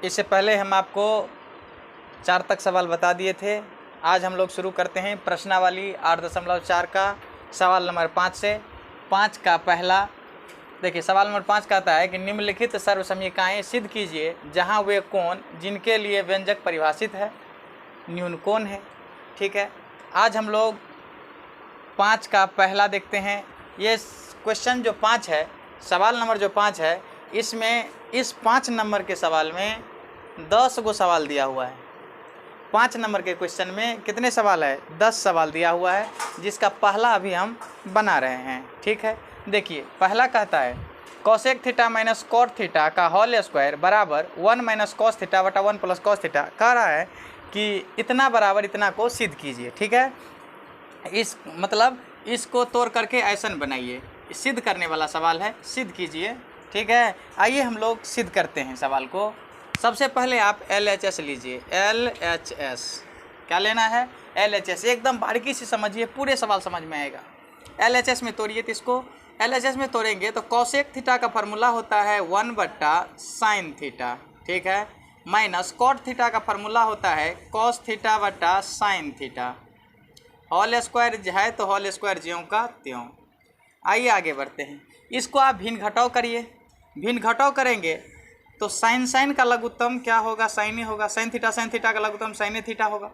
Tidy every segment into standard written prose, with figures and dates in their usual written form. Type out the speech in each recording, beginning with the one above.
इससे पहले हम आपको 4 तक सवाल बता दिए थे। आज हम लोग शुरू करते हैं प्रश्नावली 8.4 का सवाल नंबर 5 से। 5 का पहला देखिए, सवाल नंबर 5 कहता है कि निम्नलिखित सर्वसमीकाएँ सिद्ध कीजिए जहाँ वे कोण जिनके लिए व्यंजक परिभाषित है न्यून कोण है। ठीक है, आज हम लोग 5 का पहला देखते हैं। ये क्वेश्चन जो 5 है, सवाल नंबर जो 5 है, इसमें इस 5 नंबर के सवाल में 10 गो सवाल दिया हुआ है। 5 नंबर के क्वेश्चन में कितने सवाल है? 10 सवाल दिया हुआ है, जिसका पहला अभी हम बना रहे हैं। ठीक है, देखिए पहला कहता है cosec theta minus cot theta का होल स्क्वायर बराबर 1 माइनस कॉस थीटा बटा 1 प्लस कॉस थीटा। कह रहा है कि इतना बराबर इतना को सिद्ध कीजिए। ठीक है, इस मतलब इसको तोड़ करके ऐसन बनाइए, सिद्ध करने वाला सवाल है, सिद्ध कीजिए। ठीक है, आइए हम लोग सिद्ध करते हैं सवाल को। सबसे पहले आप LHS लीजिए। LHS क्या लेना है? LHS एकदम बारीकी से समझिए, पूरे सवाल समझ में आएगा। LHS में तोड़िए, तो इसको LHS में तोड़ेंगे तो कॉसेक थीटा का फार्मूला होता है 1/sin थीटा। ठीक है, माइनस कॉट थीटा का फार्मूला होता है कॉस थीटा बटा साइन थीटा। होल स्क्वायर है तो होल स्क्वायर ज्यों का त्यों। आइए आगे बढ़ते हैं। इसको आप भिन्न घटाव करिए। भिन्न घटाव करेंगे तो साइन का लघुत्तम क्या होगा? साइन ही होगा। साइन थीटा का लघुत्तम साइन थीटा होगा।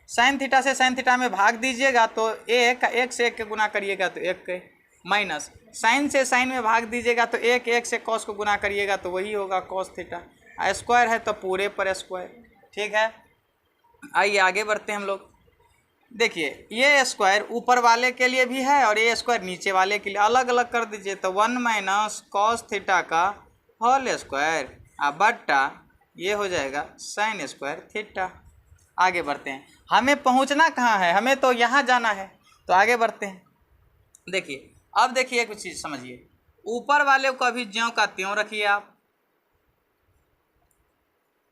साइन थीटा से साइन थीटा में भाग दीजिएगा तो एक से एक के गुना करिएगा तो एक के, माइनस साइन से साइन में भाग दीजिएगा तो एक से कॉस को गुना करिएगा तो वही होगा कॉस थीटा। स्क्वायर है तो पूरे पर स्क्वायर। ठीक है, आइए आगे बढ़ते हैं हम लोग। देखिए ये स्क्वायर ऊपर वाले के लिए भी है और ये स्क्वायर नीचे वाले के लिए, अलग अलग कर दीजिए तो 1 माइनस कॉस थीटा का होल स्क्वायर बट्टा ये हो जाएगा साइन स्क्वायर थीटा। आगे बढ़ते हैं। हमें पहुंचना कहाँ है? हमें तो यहाँ जाना है, तो आगे बढ़ते हैं। देखिए अब देखिए कुछ चीज़ समझिए। ऊपर वाले को अभी ज्यों का त्यों रखिए आप,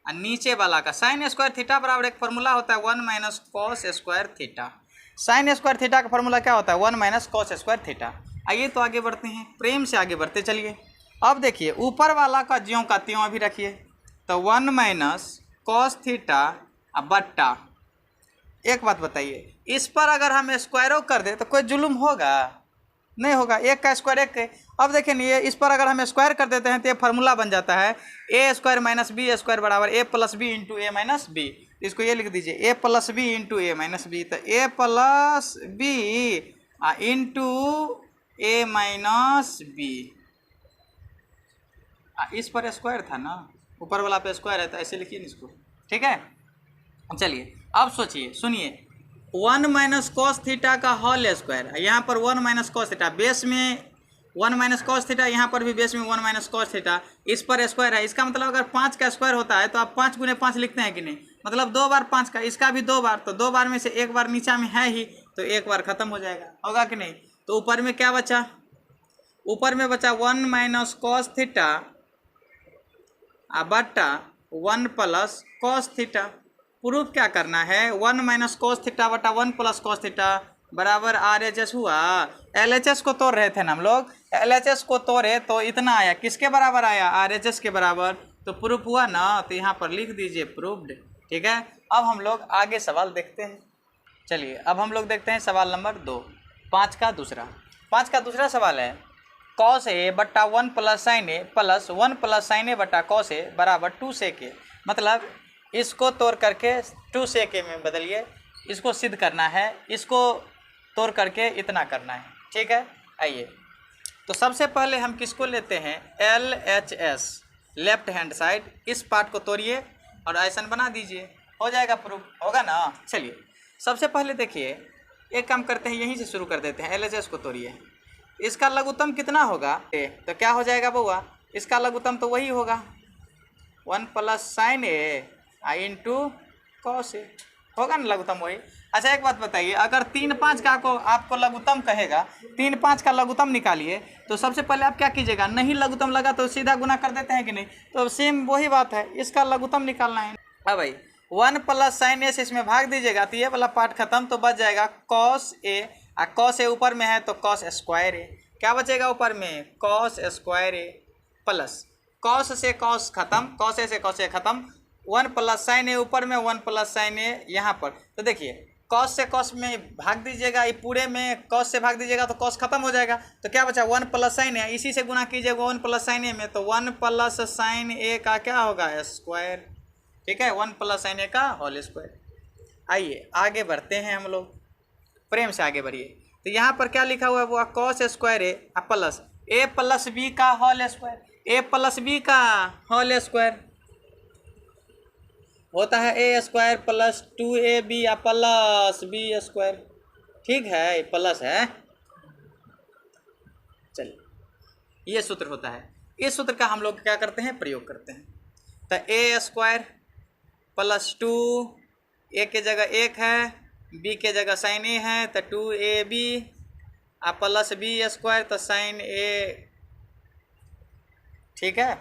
नीचे वाला का साइन स्क्वायर थीटा बराबर एक फार्मूला होता है 1 minus cos square theta. Sign square theta का फार्मूला क्या होता है? 1 माइनस कॉस स्क्वायर थीटा। आइए तो आगे बढ़ते हैं, प्रेम से आगे बढ़ते चलिए। अब देखिए ऊपर वाला का ज्यों का त्यों अभी रखिए तो 1 माइनस कॉस थीटा बट्टा, एक बात बताइए, इस पर अगर हम स्क्वायरों कर दे तो कोई जुल्म होगा? नहीं होगा। एक का स्क्वायर एक के। अब देखिए ये इस पर अगर हम स्क्वायर कर देते हैं तो ये फार्मूला बन जाता है ए स्क्वायर माइनस बी स्क्वायर बराबर ए प्लस बी इंटू ए माइनस बी। इसको ये लिख दीजिए ए प्लस बी इंटू ए माइनस बी। तो ए प्लस बी इंटू ए माइनस बी। इस पर स्क्वायर था ना, ऊपर वाला पे स्क्वायर है तो ऐसे लिखिए इसको। ठीक है, चलिए अब सोचिए, सुनिए 1 माइनस कॉस थीटा का होल स्क्वायर, यहाँ पर 1 माइनस कॉस थीटा, बेस में 1 माइनस कॉस थीटा, यहाँ पर भी बेस में 1 माइनस कॉस थीटा, इस पर स्क्वायर है। इसका मतलब अगर 5 का स्क्वायर होता है तो आप 5 गुने 5 लिखते हैं कि नहीं? मतलब 2 बार 5 का, इसका भी 2 बार, तो 2 बार में से 1 बार नीचा में है ही तो 1 बार खत्म हो जाएगा, होगा कि नहीं? तो ऊपर में क्या बचा? ऊपर में बचा 1 माइनस कॉस थीटा बट्टा 1 प्लस कॉस थीटा। प्रूफ क्या करना है? 1 माइनस कॉस थीटा बटा 1 प्लस कॉस थीटा बराबर RHS हुआ। LHS को तोड़ रहे थे ना हम लोग, LHS को तोड़े तो इतना आया, किसके बराबर आया? RHS के बराबर। तो प्रूफ हुआ ना, तो यहाँ पर लिख दीजिए प्रूफ्ड। ठीक है, अब हम लोग आगे सवाल देखते हैं। चलिए अब हम लोग देखते हैं सवाल नंबर 2, 5 का दूसरा सवाल है कॉस ए बट्टा 1 प्लस साइन ए प्लस 1 प्लस साइन ए बट्टा कॉस ए बराबर 2 सेक ए। मतलब इसको तोड़ करके 2 सेक ए में बदलिए, इसको सिद्ध करना है, इसको तोड़ करके इतना करना है। ठीक है, आइए तो सबसे पहले हम किसको लेते हैं? LHS, left hand side. इस पार्ट को तोड़िए और ऐसा बना दीजिए, हो जाएगा प्रूफ, होगा ना? चलिए सबसे पहले देखिए, एक काम करते हैं, यहीं से शुरू कर देते हैं। LHS को तोड़िए, इसका लघुत्तम कितना होगा? तो क्या हो जाएगा बउआ? इसका लघुत्तम तो वही होगा 1 plus sign A into cos A, होगा ना लघुत्तम वही। अच्छा एक बात बताइए, अगर 3 5 का को आपको लघुत्तम कहेगा, 3 5 का लघुत्तम निकालिए, तो सबसे पहले आप क्या कीजिएगा? नहीं लघुत्तम लगा तो सीधा गुना कर देते हैं कि नहीं? तो सेम वही बात है, इसका लघुत्तम निकालना है। हाँ भाई, 1 प्लस साइन ए से इसमें भाग दीजिएगा तो ये वाला पार्ट खत्म, तो बच जाएगा कॉस ए। कॉस ए ऊपर में है तो कॉस स्क्वायर ए। क्या बचेगा ऊपर में? कॉस स्क्वायर ए प्लस कॉस से कॉस खत्म, कॉस ए से कॉस ए खत्म, 1 प्लस साइन ए ऊपर में, 1 प्लस साइन ए यहाँ पर। तो देखिए कॉस से कॉस में भाग दीजिएगा, ये पूरे में कॉस से भाग दीजिएगा तो कॉस खत्म हो जाएगा। तो क्या बचा 1 प्लस साइन ए, इसी से गुना कीजिएगा 1 प्लस साइन ए में, तो 1 प्लस साइन ए का क्या होगा स्क्वायर। ठीक है, 1 प्लस साइन ए का होल स्क्वायर। आइए आगे बढ़ते हैं हम लोग, प्रेम से आगे बढ़िए। तो यहाँ पर क्या लिखा हुआ है वो कॉस स्क्वायर ए प्लस बी का होल स्क्वायर, ए प्लस बी का होल स्क्वायर होता है ए स्क्वायर प्लस 2ab या प्लस बी स्क्वायर। ठीक है, प्लस है। चलिए ये सूत्र होता है, इस सूत्र का हम लोग क्या करते हैं, प्रयोग करते हैं। तो ए स्क्वायर प्लस 2, ए के जगह 1 है, बी के जगह साइन ए है, तो 2ab आ प्लस बी स्क्वायर, तो साइन ए। ठीक है,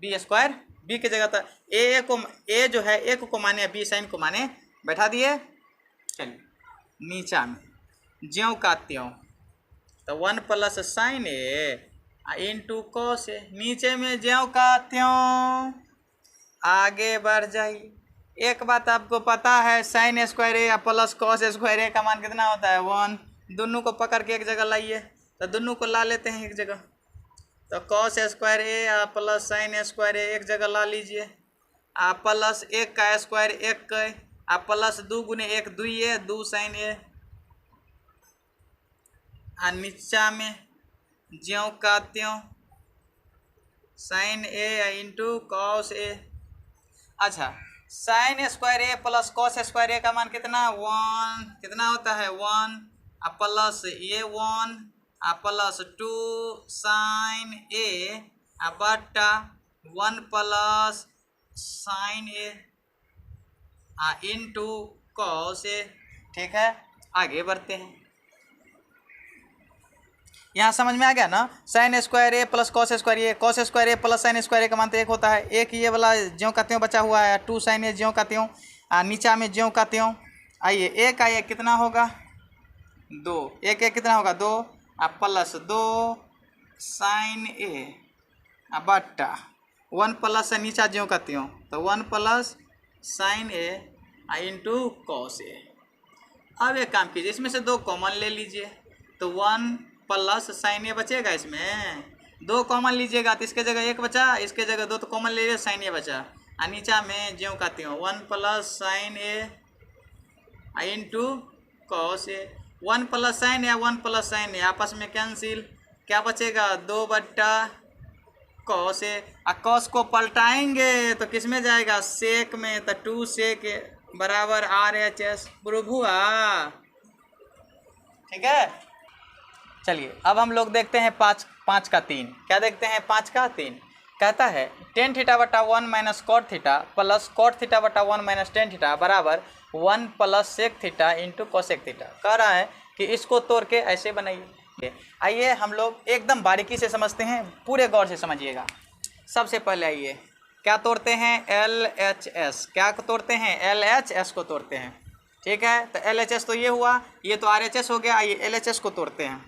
बी स्क्वायर बी की जगह, तो ए को, ए जो है ए को माने, बी साइन को माने बैठा दिए। चलिए नीचा में ज्यों का त्यों, तो 1 plus sign A into cos A, नीचे में ज्यों का त्यों। आगे बढ़ जाइए। एक बात आपको पता है, साइन स्क्वायर ए या प्लस कॉस स्क्वायर ए का मान कितना होता है 1। दोनों को पकड़ के एक जगह लाइए, तो दोनों को ला लेते हैं एक जगह। तो कॉस स्क्वायर ए आ प्लस साइन स्क्वायर ए एक जगह ला लीजिए, आ प्लस 1 का स्क्वायर 1 का, आ प्लस 2 गुने 1 2 ए, 2 साइन ए, आ नीचा में ज्यों का त्यों sign A into cos A. अच्छा, साइन स्क्वायर ए प्लस कॉस स्क्वायर ए का मान कितना 1, कितना होता है 1, आ प्लस ये 1 आ प्लस 2 साइन ए आ बटा 1 plus sign A uh into cos A. ठीक है, आगे बढ़ते हैं। यहाँ समझ में आ गया ना, साइन स्क्वायर ए प्लस कॉस स्क्वायर ए, कॉस स्क्वायर ए प्लस साइन स्क्वायर ए का मान तो 1 होता है। एक ये वाला ज्यों का त्यों बचा हुआ है, 2 साइन ए ज्यों का त्यों, नीचा में ज्यों का त्यों। आइए एक का एक कितना होगा 2, एक एक कितना होगा 2, प्लस 2 साइन ए बट्टा 1 प्लस से नीचा ज्यों का त्यों, तो 1 plus sign A into cos A. अब एक काम कीजिए, इसमें से 2 कॉमन ले लीजिए, तो 1 प्लस साइन ए बचेगा, इसमें 2 कॉमन लीजिएगा तो इसके जगह 1 बचा, इसके जगह 2 तो कॉमन ले लिया, साइन ए बचा, और नीचा में ज्यों का त्यों 1 plus sign A into cos A. 1 plus sign A 1 plus sign ए आपस में कैंसिल, क्या बचेगा 2 बट्टा कॉस ए। कॉस को पलटाएंगे तो किस में जाएगा सेक में, तो 2 सेक बराबर RHS प्रूव हुआ। ठीक है, चलिए अब हम लोग देखते हैं 5 का 3। क्या देखते हैं 5 का 3 कहता है टेन थीटा बटा 1 minus cot theta plus cot theta बटा 1 माइनस टेन थीटा बराबर 1 plus sec theta into cosec theta. कह रहा है कि इसको तोड़ के ऐसे बनाइए। आइए हम लोग एकदम बारीकी से समझते हैं, पूरे गौर से समझिएगा। सबसे पहले आइए क्या तोड़ते हैं LHS, क्या तोड़ते हैं LHS को तोड़ते हैं। ठीक है, तो LHS तो ये हुआ, ये तो RHS हो गया। आइए LHS को तोड़ते हैं।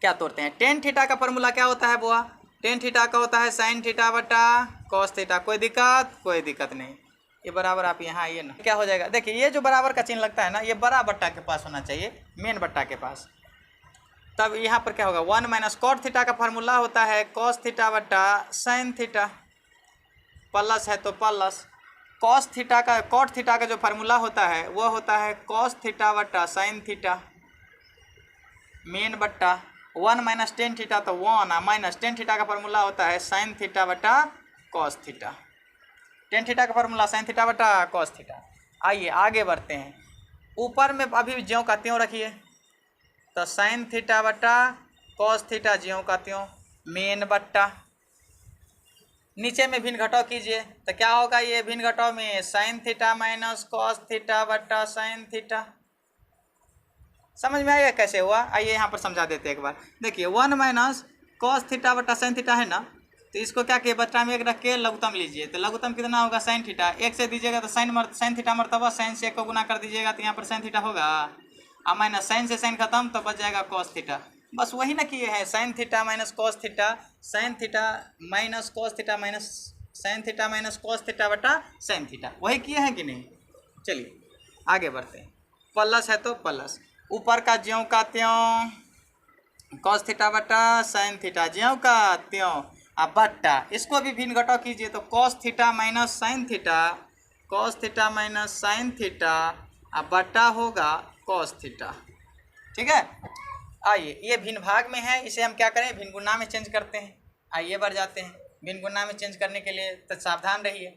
क्या तोड़ते हैं, टेन थीटा का फॉर्मूला क्या होता है बुआ, टेन थीटा का होता है साइन थीटा बटा कॉस थीटा। कोई दिक्कत नहीं, ये बराबर आप यहाँ आइए ना, क्या हो जाएगा देखिए, ये जो बराबर का चिन्ह लगता है ना, ये बड़ा बट्टा के पास होना चाहिए, मेन बट्टा के पास। तब यहाँ पर क्या होगा 1 माइनस कॉट थीटा का फार्मूला होता है कॉस थीटा बटा साइन थीटा, प्लस है तो प्लस कॉस थीटा का, कॉट थीटा का जो फार्मूला होता है वो होता है कॉस थीटा बटा साइन थीटा, मेन बट्टा 1 माइनस टेन थीटा तो 1 माइनस टेन थीटा का फार्मूला होता है साइन थीटा बटा कॉस थीटा। टेन थीटा का फार्मूला साइन थीटा बटा कॉस थीटा। आइए आगे बढ़ते हैं, ऊपर में अभी ज्यों का त्यों रखिए, तो साइन थीटा बटा कॉस थीटा ज्यों का त्यों, मेन बट्टा नीचे में भिन्न घटाव कीजिए, तो क्या होगा ये भिन्न घटाव में sign theta minus cos theta बटा साइन थीटा। समझ में आएगा कैसे हुआ, आइए यहाँ पर समझा देते हैं एक बार। देखिए 1 माइनस कॉस थीटा बटा साइन थीटा है ना, तो इसको क्या किए बट्टा में 1 रख के लघुत्तम लीजिए, तो लघुत्तम कितना होगा साइन थीटा, 1 से दीजिएगा तो साइन थीटा मरतबा, साइन से 1 को गुना कर दीजिएगा तो यहाँ पर साइन थीटा होगा, और माइनस साइन से साइन खत्म तो बच जाएगा कॉस थीटा। बस वही ना किए हैं, sign theta minus cos theta, sign theta minus cos theta minus sign theta minus cos theta बटा साइन थीटा, वही किए हैं कि नहीं। चलिए आगे बढ़ते हैं। प्लस है तो प्लस, ऊपर का ज्यों का त्यों कॉस थीटा बटा साइन थीटा, ज्यों का त्यों, अब बट्टा, इसको भी भिन्न घटाव कीजिए तो cos theta minus sign theta, cos theta minus sign theta, अब बट्टा होगा कॉस थीटा। ठीक है, आइए ये भिन्न भाग में है, इसे हम क्या करें, भिन्न गुणा में चेंज करते हैं। आइए बढ़ जाते हैं, भिन्न गुणा में चेंज करने के लिए तो सावधान रहिए।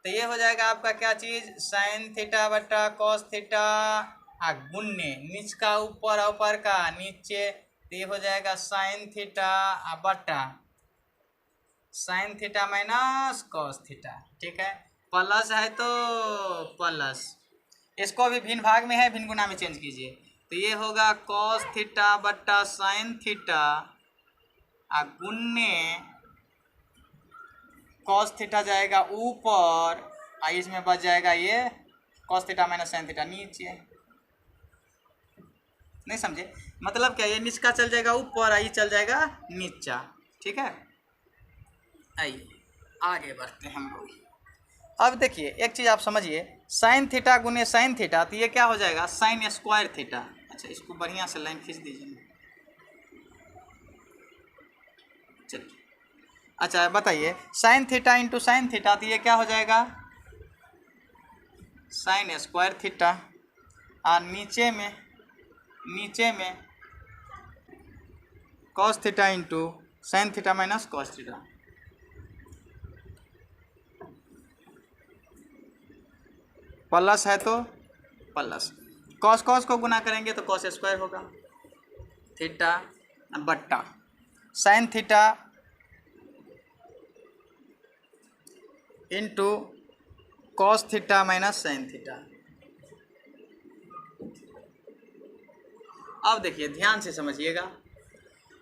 तो ये हो जाएगा आपका क्या चीज़, साइन थीटा बटा कॉस थीटा गुण्य नीच का ऊपर और ऊपर का नीचे, तो ये हो जाएगा साइन थीटा बटा sign theta minus cos theta. ठीक है, प्लस है तो प्लस, इसको भी भिन्न भाग में है, भिन्न गुणा में चेंज कीजिए तो ये होगा कॉस थीटा बट्टा साइन थीटा गुण्य कॉस थीटा जाएगा ऊपर, इसमें बच जाएगा ये cos theta minus sine theta नीचे। नहीं समझे, मतलब क्या, ये नीचे चल जाएगा ऊपर, ये चल जाएगा नीचा। ठीक है, आइए आगे बढ़ते हैं हम लोग। अब देखिए एक चीज़ आप समझिए, साइन थीटा गुने साइन थीटा, तो ये क्या हो जाएगा, साइन स्क्वायर थीटा। अच्छा, इसको बढ़िया से लाइन खींच दीजिए। चलिए, अच्छा बताइए, sign theta into sine theta, तो ये क्या हो जाएगा, साइन स्क्वायर थीटा, और नीचे में cos theta into sine theta minus cos theta. Plus है तो प्लस, कॉस कॉस को गुना करेंगे तो कॉस स्क्वायर होगा, थीटा बट्टा sine theta into cos theta minus sign theta. अब देखिए ध्यान से समझिएगा,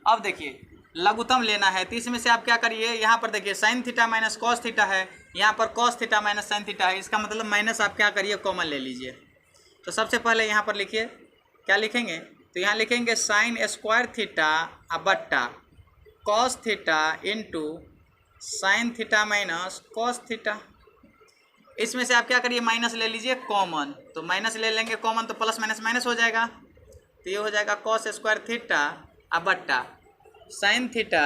अब देखिए लघुत्तम लेना है तो इसमें से आप क्या करिए, यहाँ पर देखिए sign theta minus cos theta है, यहाँ पर cos theta minus sine theta है, इसका मतलब माइनस आप क्या करिए, कॉमन ले लीजिए। तो सबसे पहले यहाँ पर लिखिए, क्या लिखेंगे, तो यहाँ लिखेंगे साइन स्क्वायर थीटा बट्टा cos theta into sine theta minus cos theta. इसमें से आप क्या करिए, माइनस ले लीजिए कॉमन, तो माइनस ले लेंगे कॉमन तो प्लस माइनस माइनस हो जाएगा, तो ये हो जाएगा कॉस स्क्वायर थीटा बट्टा sine theta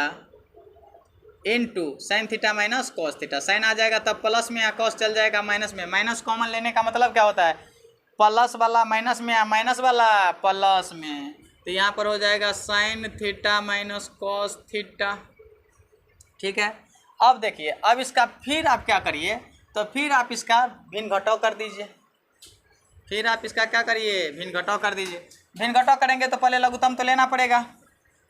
into sine theta minus cos theta. Sine आ जाएगा तब प्लस में, या कॉस चल जाएगा माइनस में। माइनस कॉमन लेने का मतलब क्या होता है, प्लस वाला माइनस में या माइनस वाला प्लस में, तो यहाँ पर हो जाएगा sign theta minus cos theta. ठीक है, अब देखिए, अब इसका फिर आप क्या करिए, तो फिर आप इसका भिन्न घटाव कर दीजिए, फिर आप इसका क्या करिए, भिन्न घटाव कर दीजिए। भिन्न घटाव करेंगे तो पहले लघुत्तम तो लेना पड़ेगा,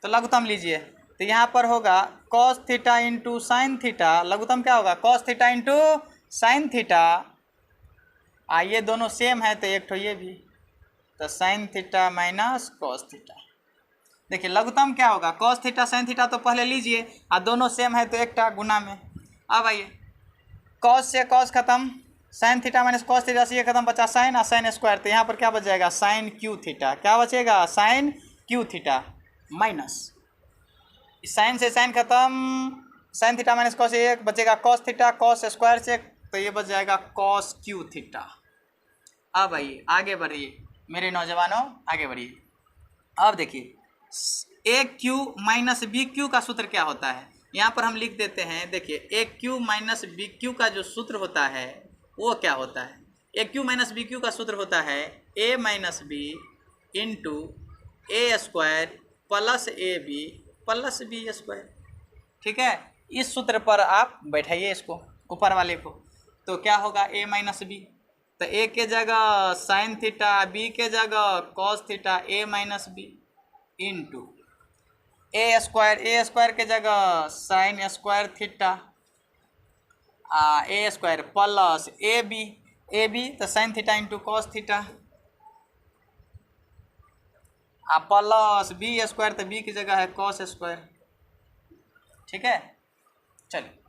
तो लघुत्तम लीजिए, तो यहाँ पर होगा cos theta into sine theta, लघुत्तम क्या होगा, cos theta into sine theta, ये दोनों सेम है तो एक ठो ये भी, तो sine theta minus cos theta. देखिए लघुत्तम क्या होगा, कॉस थीटा साइन थीटा तो पहले लीजिए, और दोनों सेम है तो एक टा गुना में। अब आइए, कॉस से कॉस खत्म, sin theta minus cos theta से ये खत्म, बचा साइन और साइन स्क्वायर, तो यहाँ पर क्या बच जाएगा, साइन क्यू थीटा। क्या बचेगा, sin cube theta minus, sin से साइन खत्म, साइन थीटा माइनस कॉस, एक बचेगा कॉस थीटा, कॉस स्क्वायर से तो ये बच जाएगा कॉस क्यू थीटा। अब आइए आगे बढ़िए मेरे नौजवानों, आगे बढ़िए। अब देखिए, A cube minus B cube का सूत्र क्या होता है, यहाँ पर हम लिख देते हैं। देखिए A cube minus B cube का जो सूत्र होता है वो क्या होता है, A cube minus B cube का सूत्र होता है A minus B into A square plus A B plus B square. ठीक है, इस सूत्र पर आप बैठाइए इसको ऊपर वाले को, तो क्या होगा ए माइनस बी, तो ए के जगह साइन थीटा, बी के जगह cos theta, A minus B into A square के जगह sine square theta, A square plus A B तो sine theta into cos theta, plus B square तो बी की जगह है कॉस स्क्वायर। ठीक है, चलिए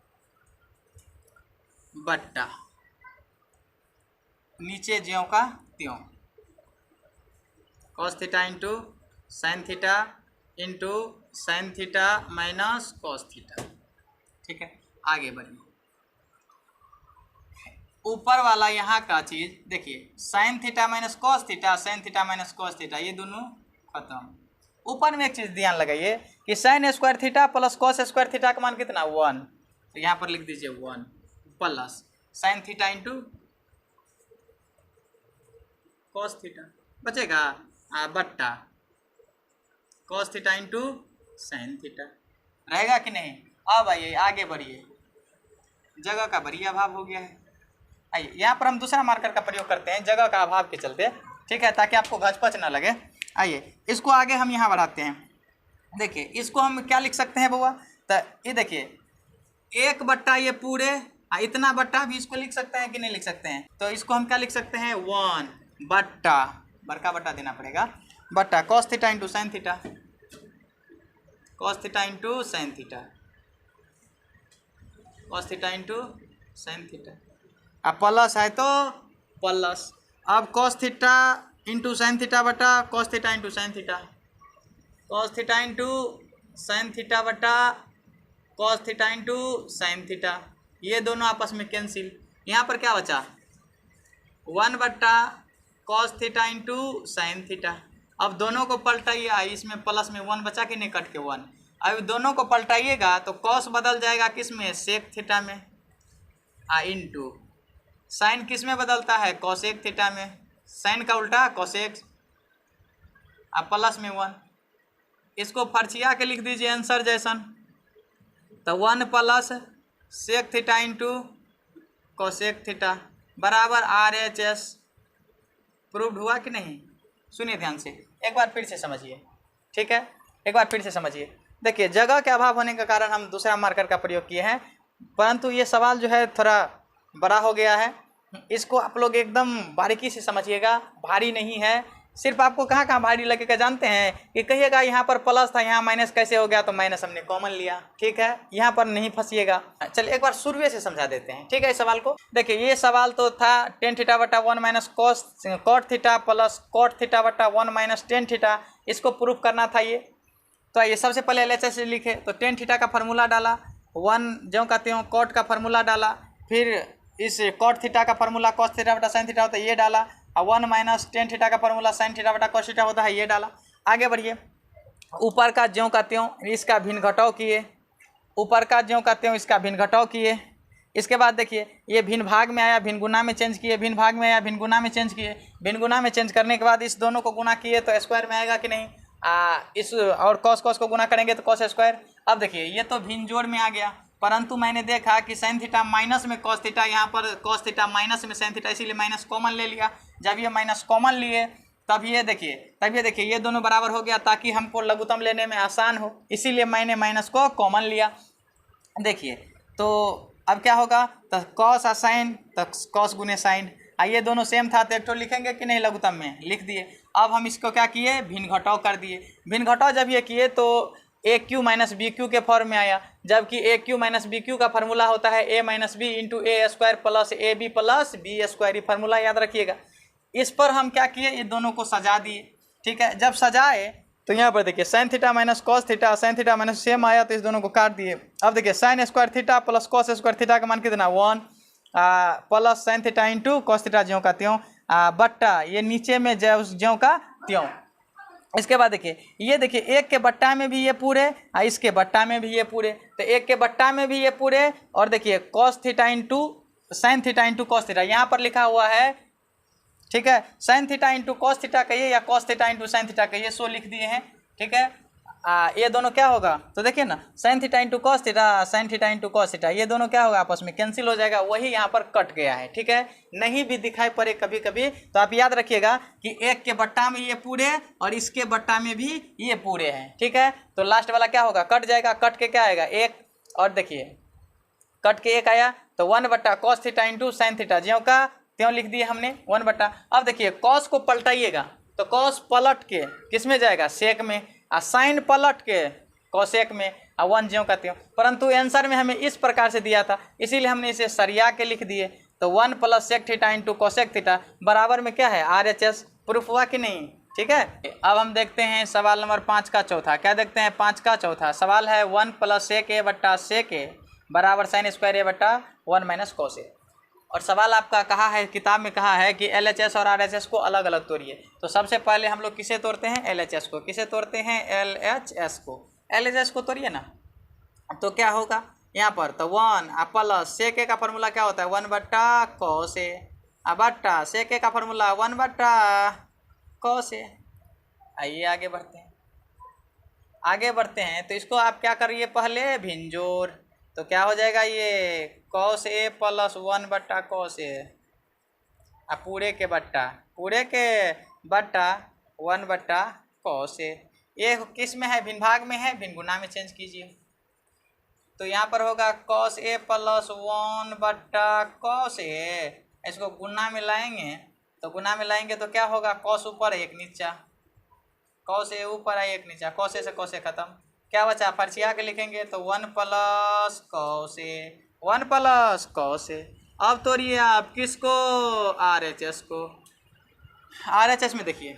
बट्टा नीचे ज्यों का त्यों cos theta into sine theta minus cos theta. ठीक है, आगे बढ़िए। ऊपर वाला यहाँ का चीज़ देखिए, sign theta minus cos theta, sign theta minus cos theta, ये दोनों खत्म। ऊपर में एक चीज़ ध्यान लगाइए कि sign square theta plus cos square theta का मान कितना 1, तो यहाँ पर लिख दीजिए 1 plus sign theta into cos theta, बचेगा बट्टा cos theta into sine theta, रहेगा कि नहीं। अब आइए आगे बढ़िए, जगह का बड़ी अभाव हो गया है। आइए यहाँ पर हम दूसरा मार्कर का प्रयोग करते हैं जगह का अभाव के चलते, ठीक है, ताकि आपको घचपच ना लगे। आइए इसको आगे हम यहाँ बढ़ाते हैं। देखिए इसको हम क्या लिख सकते हैं बउआ, तो ये देखिए 1 बट्टा ये पूरे इतना बट्टा भी इसको लिख सकते हैं कि नहीं लिख सकते हैं, तो इसको हम क्या लिख सकते हैं 1 बट्टा, बड़का बट्टा देना पड़ेगा, बट्टा cos theta into sine theta, cos theta into sine theta, cos theta into sine theta, अब प्लस है तो प्लस, अब cos theta into sine theta बटा cos theta into sine theta, cos theta into sine theta बटा cos theta into sine theta, ये दोनों आपस में कैंसिल। यहाँ पर क्या बचा 1 बट्टा cos theta into sine theta. अब दोनों को पलटाइए, इसमें प्लस में 1 बचा कि नहीं, कट के 1। अब दोनों को पलटाइएगा तो कॉस बदल जाएगा किस में, सेक थीटा में, इंटू साइन किस में बदलता है, कॉसेक थीटा में, साइन का उल्टा कॉसेक, अब प्लस में 1, इसको फर्चिया के लिख दीजिए आंसर जैसन, तो 1 plus sec theta into cosec theta बराबर RHS। प्रूव्ड हुआ कि नहीं। सुनिए ध्यान से, एक बार फिर से समझिए, ठीक है, एक बार फिर से समझिए। देखिए जगह के अभाव होने के कारण हम दूसरा मार्कर का प्रयोग किए हैं, परंतु ये सवाल जो है थोड़ा बड़ा हो गया है, इसको आप लोग एकदम बारीकी से समझिएगा, भारी नहीं है। सिर्फ आपको कहाँ कहाँ भारी लगेगा जानते हैं, कि कहिएगा यहाँ पर प्लस था यहाँ माइनस कैसे हो गया, तो माइनस हमने कॉमन लिया, ठीक है, यहाँ पर नहीं फंसिएगा। चलिए एक बार शुरू से समझा देते हैं, ठीक है, इस सवाल को। देखिए ये सवाल तो था टेन थीटा बटा 1 minus cot theta plus cot theta बटा 1 माइनस टेन थीटा, इसको प्रूफ करना था ये। तो ये सबसे पहले LHS लिखे, तो टेन थीटा का फार्मूला डाला, 1 ज्यों का त्यों कॉट का फार्मूला डाला, फिर इस कॉट थीटा का फार्मूला कॉस थीटा बटा साइन थीटा होता है ये डाला, और 1 माइनस टेन थीटा का फार्मूला साइन थीटा बटा कॉस थीटा होता है ये डाला। आगे बढ़िए, ऊपर का ज्यों का त्यों इसका भिन्न घटाव किए, ऊपर का ज्यों का त्यों इसका भिन्न घटाव किए। इसके बाद देखिए ये भिन्न भाग में आया, भिन्न गुना में चेंज किए, भिन्न भाग में आया, भिन्न गुना में चेंज किए, भिन्न गुना में चेंज करने के बाद इस दोनों को गुना किए तो स्क्वायर में आएगा कि नहीं, इस और कॉस कॉस को गुना करेंगे तो कॉस स्क्वायर। अब देखिए ये तो भिन्न जोड़ में आ गया, परंतु मैंने देखा कि साइन थीटा माइनस में कॉस थीटा, यहाँ पर कॉस थीटा माइनस में साइन थीटा, इसीलिए माइनस कॉमन ले लिया। जब ये माइनस कॉमन लिए तब ये देखिए ये दोनों बराबर हो गया, ताकि हमको लघुत्तम लेने में आसान हो, इसीलिए मैंने माइनस को कॉमन लिया। देखिए तो अब क्या होगा, तो कॉस और साइन, तो कॉस गुने साइन, ये दोनों सेम था तो एक तो लिखेंगे कि नहीं, लघुत्तम में लिख दिए। अब हम इसको क्या किए, भिन्न घटाव कर दिए। भिन्न घटाव जब ये किए तो A cube minus B cube के फॉर्म में आया, जबकि A cube minus B cube का फार्मूला होता है A minus B into A square plus A B plus B square, ये फार्मूला याद रखिएगा। इस पर हम क्या किए, ये दोनों को सजा दिए, ठीक है। जब सजाए तो यहाँ पर देखिए sign theta minus cos theta, sign theta minus same आया तो इस दोनों को काट दिए। अब देखिए sign square theta plus cos square theta का मान कितना 1 plus sign theta into cos theta ज्यों का त्यों बट्टा ये नीचे में ज्यों का त्यों। इसके बाद देखिए एक के बट्टा में भी ये पूरे, इसके बट्टा में भी ये पूरे, तो एक के बट्टा में भी ये पूरे, और देखिए cos theta into sine theta into cos theta यहाँ पर लिखा हुआ है, ठीक है। Sign theta into cos theta कहिए या cos theta into sine theta कहिए, सो लिख दिए हैं, ठीक है। ये दोनों क्या होगा, तो देखिए ना sign theta into cos theta, sign theta into cos theta, ये दोनों क्या होगा, आपस में कैंसिल हो जाएगा, वही यहाँ पर कट गया है, ठीक है। नहीं भी दिखाई पड़े कभी कभी तो आप याद रखिएगा कि एक के बट्टा में ये पूरे और इसके बट्टा में भी ये पूरे हैं, ठीक है। तो लास्ट वाला क्या होगा, कट जाएगा, कट के क्या आएगा 1, और देखिए कट के 1 आया तो 1 बट्टा cos theta into sine theta ज्यों का त्यों लिख दिए हमने 1 बट्टा। अब देखिए कॉस को पलटाइएगा तो कॉस पलट के किस में जाएगा, सेक में, और साइन पलट के कॉसेक में, और 1 ज्यों का त्यों। परंतु आंसर में हमें इस प्रकार से दिया था, इसीलिए हमने इसे सरिया के लिख दिए। तो 1 plus sec theta into cosec theta बराबर में क्या है RHS। प्रूफ हुआ कि नहीं, ठीक है। अब हम देखते हैं सवाल नंबर 5 का चौथा। क्या देखते हैं 5 का चौथा सवाल है 1 प्लस सेक ए बट्टा सेक ए बराबर साइन स्क्वायर ए बट्टा 1 माइनस कॉस ए। और सवाल आपका कहा है, किताब में कहा है कि LHS और RHS को अलग अलग तोड़िए। तो सबसे पहले हम लोग किसे तोड़ते हैं? LHS को। किसे तोड़ते हैं? LHS को। LHS को तोड़िए ना। तो क्या होगा यहाँ पर? तो 1 प्लस सेक ए का फार्मूला क्या होता है? 1/cos ए बट्टा सेक ए का फार्मूला 1/cos ए। आइए आगे बढ़ते हैं। आगे बढ़ते हैं तो इसको आप क्या करिए? पहले भिन्नजोड़। तो क्या हो जाएगा ये? cos ए प्लस 1/cos ए। अब पूरे के बट्टा 1/cos ए। ये किस में है? भिन्न भाग में है, भिन्न गुना में चेंज कीजिए। तो यहाँ पर होगा cos ए प्लस 1/cos ए। इसको गुना में लाएंगे तो तो क्या होगा? cos ऊपर 1 नीचा, cos ए ऊपर 1 नीचा, cos ए से cos ए खत्म। क्या बचा? फर्चिया के लिखेंगे तो 1 प्लस cos ए। अब तोड़िए आप किसको? RHS को। RHS में देखिए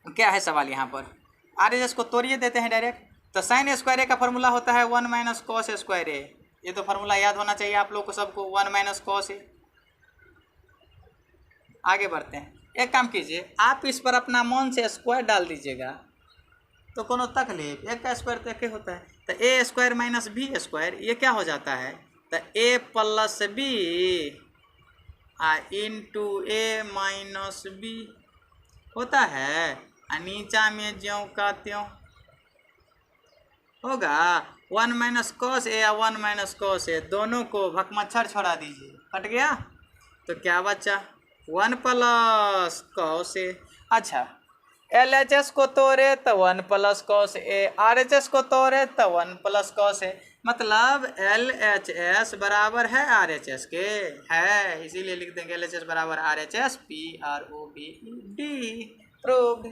क्या है सवाल यहाँ पर। RHS को तोड़िए देते हैं डायरेक्ट। तो साइन स्क्वायर ए का फार्मूला होता है 1 माइनस कॉस स्क्वायर ए। ये तो फार्मूला याद होना चाहिए आप लोग को सबको, 1 माइनस कॉस ए। आगे बढ़ते हैं। एक काम कीजिए, आप इस पर अपना मन से स्क्वायर डाल दीजिएगा तो कोनो तकलीफ, एक का स्क्वायर तो एक होता है। तो ए स्क्वायर माइनस बी स्क्वायर ये क्या हो जाता है? तो ए प्लस बी इंटू ए माइनस बी होता है। नीचा में ज्यों का त्यों होगा 1 माइनस कॉस ए या 1 माइनस कॉस ए, दोनों को भकमच्छर छोड़ा दीजिए, कट गया। तो क्या बचा? 1 प्लस कॉस ए। अच्छा, LHS को तोड़े तो 1 प्लस कॉस ए, RHS को तोड़े तो 1 प्लस कॉस ए। मतलब LHS बराबर है RHS के, है, इसीलिए लिख देंगे LHS बराबर RHS, PROVED, प्रूव्ड।